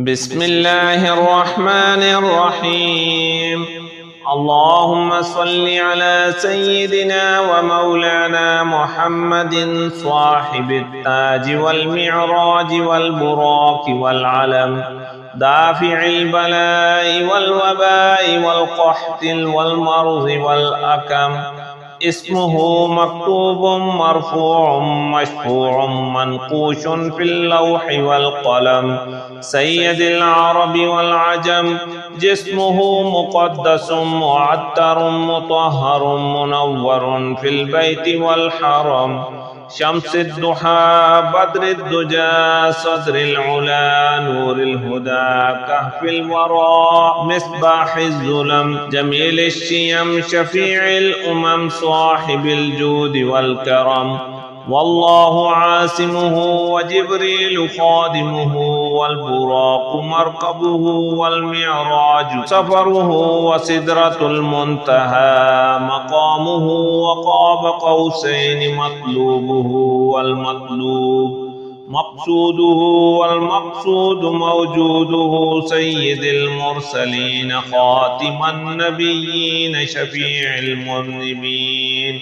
بسم الله الرحمن الرحيم. اللهم صل على سيدنا ومولانا محمد صاحب التاج والمعراج والبراق والعلم، دافع البلاء والوباء والقحط والمرض والأكم. اسمه مكتوب مرفوع مشفوع منقوش في اللوح والقلم، سيد العرب والعجم. جسمه مقدس معطر مطهر منور في البيت والحرم، شمس الضحى بدر الدجى صدر العلا نور الهدى كهف الورى مصباح الظلم، جميل الشيم شفيع الأمم صاحب الجود والكرم. والله عاصمه وجبريل خادمه، والبراق مركبه والمعراج سفره، وسدرة المنتهى مقامه، وقاب قوسين مطلوبه والمطلوب مقصوده، والمقصود موجوده. سيد المرسلين خاتم النبيين شفيع المذنبين،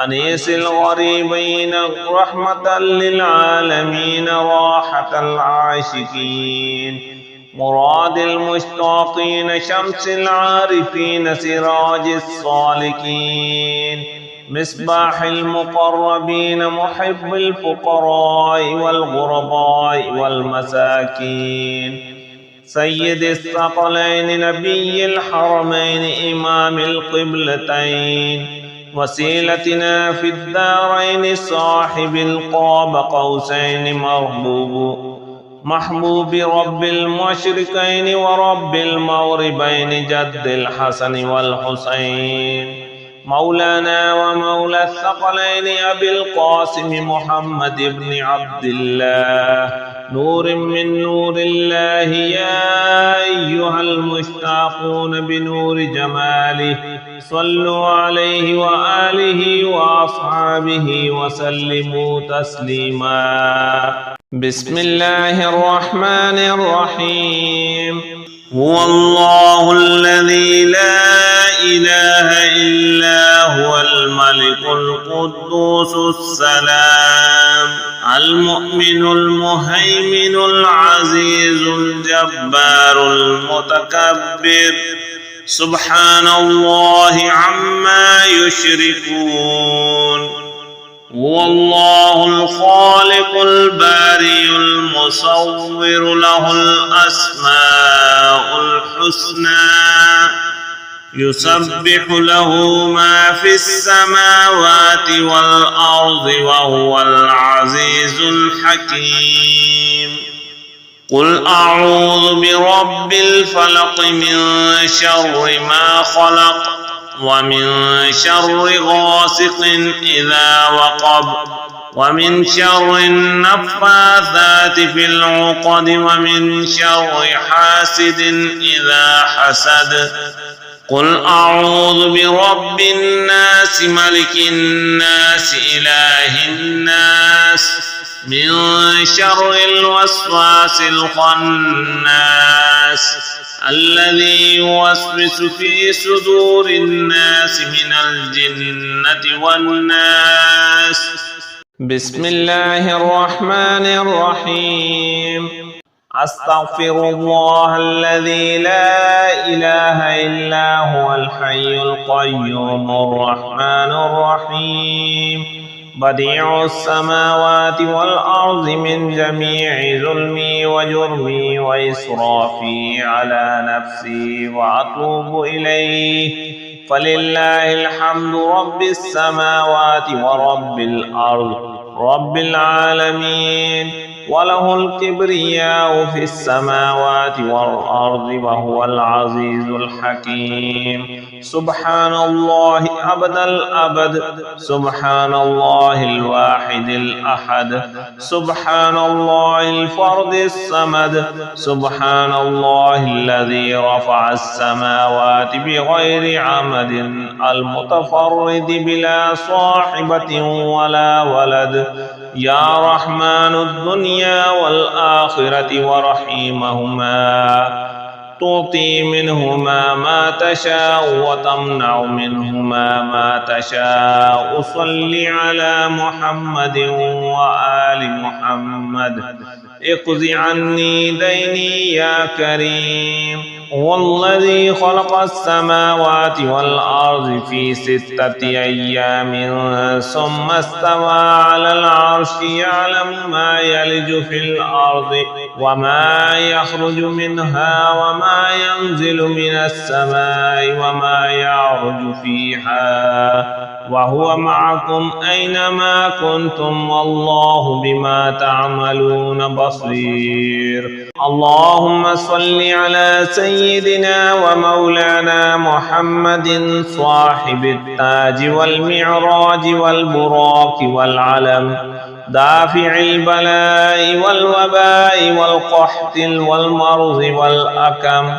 أنيس الغريبين رحمة للعالمين راحة العاشقين، مراد المشتاقين شمس العارفين سراج الصالكين، مصباح المقربين محب الفقراء والغرباء والمساكين، سيد الثقلين نبي الحرمين إمام القبلتين، وسيلتنا في الدارين صاحب القاب قوسين محبوب رب المشرقين ورب المغربين جد الحسن والحسين، مولانا ومولى الثقلين أبي القاسم محمد بن عبد الله، نور من نور الله. يا أيها المشتاقون بنور جماله صلوا عليه وآله وأصحابه وسلموا تسليما. بسم الله الرحمن الرحيم. هو الله الذي لا إله إلا هو الملك القدوس السلام المؤمن المهيمن العزيز الجبار المتكبر، سبحان الله عما يشركون. هو الله الخالق الباري المصور، له الأسماء الحسنى، يسبح له ما في السماوات والأرض وهو العزيز الحكيم. قل أعوذ برب الفلق من شر ما خلق، ومن شر غاسق إذا وقب، ومن شر النفاثات في العقد، ومن شر حاسد إذا حسد. قل أعوذ برب الناس ملك الناس إله الناس، من شر الوسواس الخناس الذي يوسوس في صدور الناس من الجنة والناس. بسم الله الرحمن الرحيم. أستغفر الله الذي لا إله إلا هو الحي القيوم الرحمن الرحيم، بديع السماوات والأرض، من جميع ظلمي وجرمي وإسرافي على نفسي وأتوب إليه. فلله الحمد رب السماوات ورب الأرض رب العالمين، وله الكبرياء في السماوات والأرض وهو العزيز الحكيم. سبحان الله أبد الأبد، سبحان الله الواحد الأحد، سبحان الله الفرد الصمد، سبحان الله الذي رفع السماوات بغير عمد، المتفرد بلا صاحبة ولا ولد، يا رحمن الدنيا والآخرة ورحيمهما تعطي منهما ما تشاء وتمنع منهما ما تشاء صل على محمد وآل محمد اقض عني ديني يا كريم هو الذي خلق السماوات والأرض في 6 أيام ثم استوى على العرش يعلم ما يلج في الأرض وما يخرج منها وما ينزل من السماء وما يعرج فيها وهو معكم أينما كنتم والله بما تعملون بصير اللهم صل على سيدنا ومولانا محمد صاحب التاج والمعراج والبراق والعلم دافع البلاء والوباء والقحط والمرض والأكم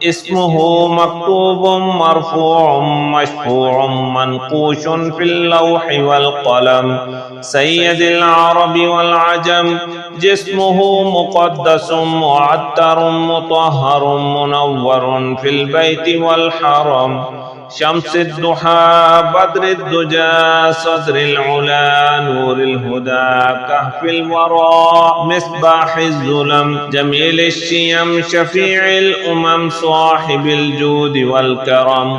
اسمه مكتوب مرفوع مشفوع منقوش في اللوح والقلم سيد العرب والعجم جسمه مقدس معطر مطهر منور في البيت والحرم شمس الضحى بدر الدجى صدر العلا نور الهدى كهف الورى مصباح الظلم جميل الشيم شفيع الأمم صاحب الجود والكرم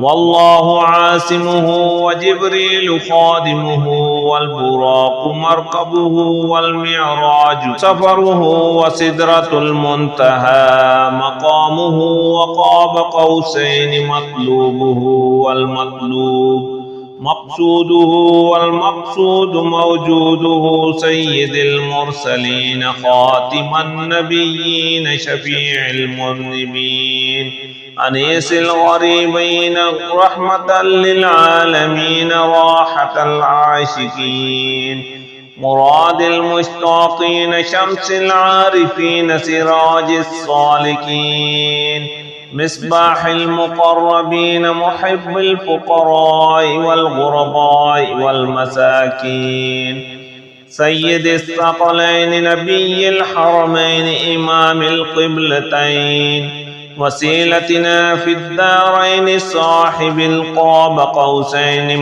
والله عاصمه وجبريل خادمه والبراق مركبه والمعراج سفره وسدرة المنتهى مقامه وقاب قوسين مطلوبه والمطلوب مقصوده والمقصود موجوده سيد المرسلين خاتم النبيين شفيع المذنبين أنيس الغريبين رحمة للعالمين راحة العاشقين مراد المشتاقين شمس العارفين سراج الصالكين مصباح المقربين محب الفقراء والغرباء والمساكين سيد الثقلين نبي الحرمين إمام القبلتين وسيلتنا في الدارين صاحب القاب قوسين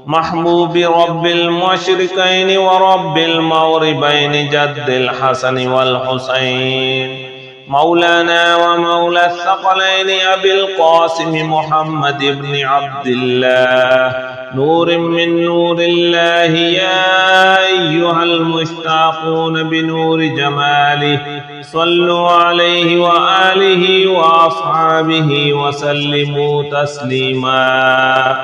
محبوب رب المشرقين ورب المغربين جد الحسن والحسين مولانا ومولى الثقلين أبي القاسم محمد بن عبد الله نور من نور الله يا أيها المشتاقون بنور جماله صلوا عليه وآله وأصحابه وسلموا تسليما.